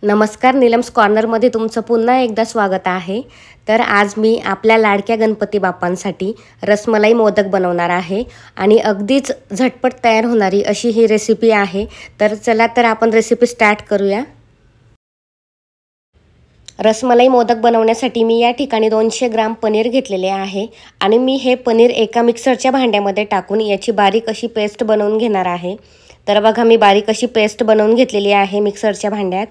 नमस्कार, नीलम्स कॉर्नरमध्ये तुमचं पुन्हा एकदा स्वागत आहे। तर आज मी आपल्या लाडक्या गणपती बाप्पांसाठी रसमलाई मोदक बनवणार आहे आणि अगदीच झटपट तयार होणारी अशी ही रेसिपी आहे। तर चला तर आपण रेसिपी स्टार्ट करूया। रसमलाई मोदक बनवण्यासाठी मी या ठिकाणी 200 ग्राम पनीर घेतलेले आहे आणि मी हे पनीर एका मिक्सरच्या भांड्यामध्ये टाकून याची बारीक अशी पेस्ट बनवून घेणार आहे। तर बघा, मी बारीक अशी पेस्ट बनवून घेतलेली आहे मिक्सरच्या भांड्यात।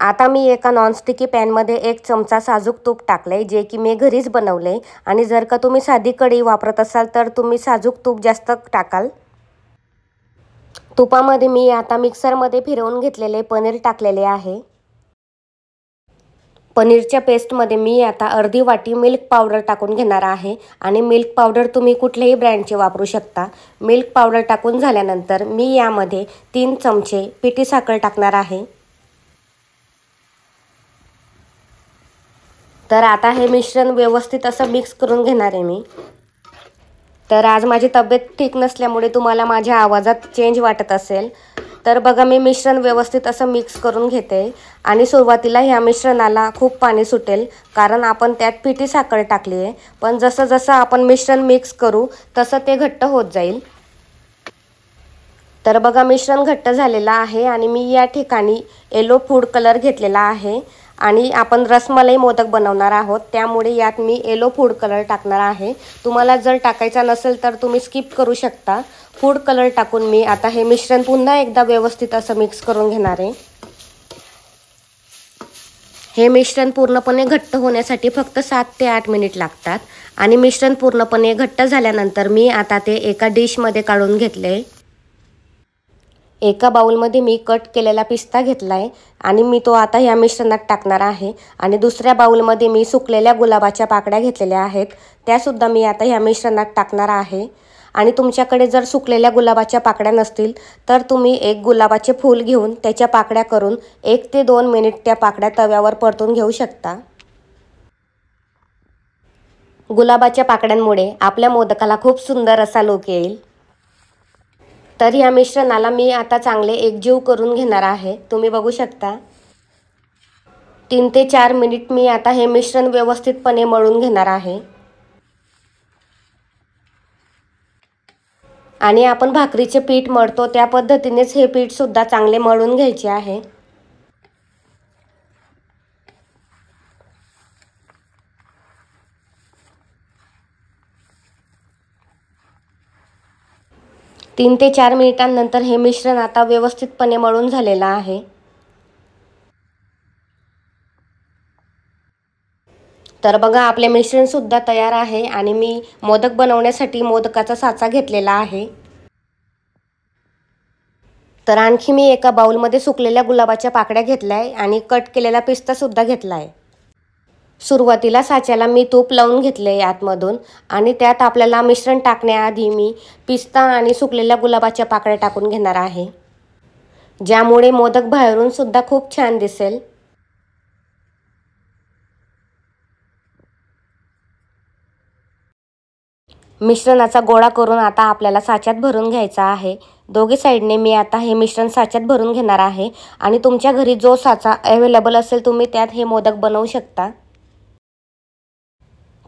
आता मी एका नॉनस्टिकी पॅनमध्ये 1 चमचा साजूक तूप टाकले, जे की मी घरीच बनवले। आणि जर का तुम्ही साधी कढई वापरत असाल तर तुम्ही साजूक तूप जास्त टाकाल। तुपामध्ये मी आता मिक्सरमध्ये फिरवून घेतलेले पनीर टाकलेले आहे। पनीरच्या पेस्टमध्ये मी आता अर्धी वाटी मिल्क पावडर टाकून घेणार आहे आणि मिल्क पावडर तुम्ही कुठल्याही ब्रँडचे वापरू शकता। मिल्क पावडर टाकून झाल्यानंतर मी यामध्ये 3 चमचे पिठी साखर टाकणार आहे। तर आता हे मिश्रण व्यवस्थित असं मिक्स करून घेणार आहे मी। तर आज माझी तब्येत ठीक नसल्यामुळे तुम्हाला माझ्या आवाजात चेंज वाटत असेल। तर बघा, मी मिश्रण व्यवस्थित असं मिक्स करून घेते आणि सुरुवातीला ह्या मिश्रणाला खूप पाणी सुटेल, कारण आपण त्यात पिठी साखर टाकली आहे। पण जसं जसं आपण मिश्रण मिक्स करू तसं ते घट्ट होत जाईल। तर बघा, मिश्रण घट्ट झालेलं आहे आणि मी या ठिकाणी येलो फूड कलर घेतलेला आहे आणि आपण रसमलाई मोदक बनवणार आहोत, त्यामुळे यात मी येलो फूड कलर टाकणार आहे। तुम्हाला जर टाकायचा नसेल तर तुम्ही स्किप करू शकता। फूड कलर टाकून मी आता हे मिश्रण पुन्हा एकदा व्यवस्थित असं मिक्स करून घेणार आहे। हे मिश्रण पूर्णपणे घट्ट होण्यासाठी फक्त 7 ते 8 मिनिट लागतात आणि मिश्रण पूर्णपणे घट्ट झाल्यानंतर मी आता ते एका डिशमध्ये काढून घेतले। एका बाउलमध्ये मी कट केलेला पिस्ता घेतलाय आणि मी तो आता ह्या मिश्रणात टाकणार आहे आणि दुसऱ्या बाउलमध्ये मी सुकलेल्या गुलाबाच्या पाकळ्या घेतलेल्या आहेत, त्यासुद्धा मी आता ह्या मिश्रणात टाकणार आहे। आणि तुमच्याकडे जर सुकलेल्या गुलाबाच्या पाकळ्या नसतील तर तुम्ही एक गुलाबाचे फूल घेऊन त्याच्या पाकळ्या करून 1 ते 2 मिनिट त्या पाकळ्या तव्यावर परतून घेऊ शकता। गुलाबाच्या पाकळ्यांमुळे आपल्या मोदकाला खूप सुंदर असा लुक येईल। तर या मिश्रणाला मी आता चांगले एकजीव करून घेणार आहे। तुम्ही बघू शकता 3 ते 4 मिनिट मी आता हे मिश्रण व्यवस्थितपणे मळून घेणार आहे। आणि आपण भाकरीचे पीठ मळतो त्या पद्धतीनेच हे पीठ सुद्धा चांगले मळून घ्यायचे आहे। तीन ते 4 मिनिटांनंतर हे मिश्रण आता व्यवस्थितपणे मळून झालेलं आहे। तर बघा, आपले मिश्रण सुद्धा तयार आहे आणि मी मोदक बनवण्यासाठी मोदकाचा साचा घेतलेला आहे। तर आणखी मी एका बाउलमध्ये सुकलेल्या गुलाबाच्या पाकळ्या घेतल्याय आणि कट केलेला पिस्ता सुद्धा घेतलाय। सुरुवातीला साच्याला मी तूप लावून घेतले आतमधून आणि त्यात आपल्याला मिश्रण टाकण्याआधी मी पिस्ता आणि सुकलेल्या गुलाबाच्या पाकळ्या टाकून घेणार आहे, ज्यामुळे मोदक बाहेरून सुद्धा खूप छान दिसेल। मिश्रणाचा गोळा करून आता आपल्याला साच्यात भरून घ्यायचा आहे। दोघी साइडने मी आता हे मिश्रण साच्यात भरून घेणार आहे आणि तुमच्या घरी जो साचा अवेलेबल असेल तुम्ही त्यात हे मोदक बनवू शकता।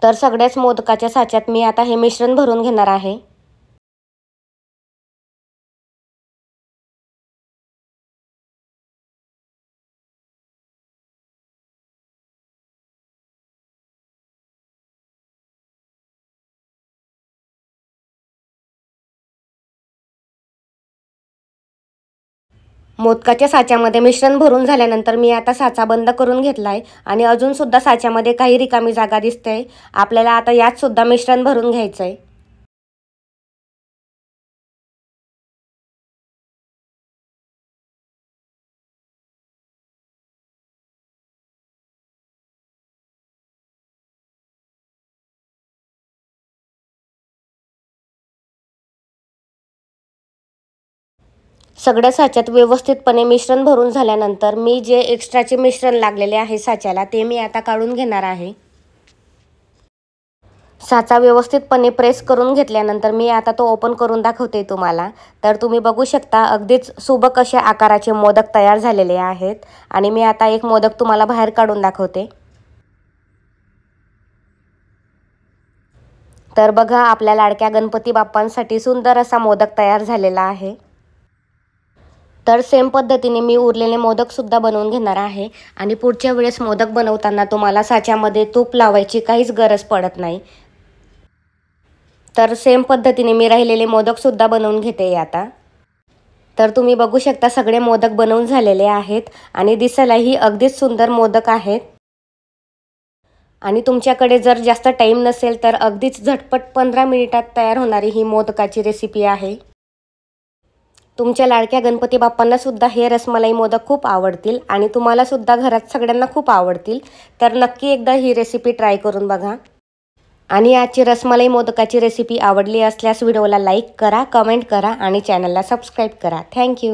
तर सगळ्याच मोदकाच्या साच्यात मी आता हे मिश्रण भरून घेणार आहे। मोदकाच्या साच्यामध्ये मिश्रण भरून झाल्यानंतर मी आता साचा बंद करून घेतलाय आणि अजून सुद्धा साच्यामध्ये काही रिकामी जागा दिसते। आपल्याला आता यात सुद्धा मिश्रण भरून घ्यायचंय। सगळ्या साच्यात व्यवस्थितपणे मिश्रण भरून झाल्यानंतर मी जे एक्स्ट्राचे मिश्रण लागलेले आहे साच्याला ते मी आता काढून घेणार आहे। साचा व्यवस्थितपणे प्रेस करून घेतल्यानंतर मी आता तो ओपन करून दाखवते तुम्हाला। तर तुम्ही बघू शकता अगदीच सुबक अशा आकाराचे मोदक तयार झालेले आहेत आणि मी आता एक मोदक तुम्हाला बाहेर काढून दाखवते। तर बघा आपल्या लाडक्या गणपती बाप्पांसाठी सुंदर असा मोदक तयार झालेला आहे। तर सेम पद्धतीने मी उरलेले मोदक सुद्धा बनवून घेणार आहे आणि पुढच्या वेळेस मोदक बनवताना तुम्हाला साच्यामध्ये तूप लावायची काहीच गरज पडत नाही। तर सेम पद्धतीने मी राहिलेले मोदक सुद्धा बनवून घेते आता। तर तुम्ही बघू शकता सगळे मोदक बनवून झालेले आहेत आणि दिसायलाही अगदीच सुंदर मोदक आहेत। आणि तुमच्याकडे जर जास्त टाइम नसेल तर अगदीच झटपट 15 मिनिटात तयार होणारी ही मोदकाची रेसिपी आहे। तुमच्या लाडक्या गणपती बाप्पांना सुद्धा हे रसमलाई मोदक खूप आवडतील आणि तुम्हाला सुद्धा घरात सगळ्यांना खूप आवडतील। तर नक्की एकदा ही रेसिपी ट्राय करून बघा। आणि आजची रसमलाई मोदकाची रेसिपी आवडली असल्यास व्हिडिओला लाईक करा, कमेंट करा आणि चॅनलला सबस्क्राईब करा। थँक्यू।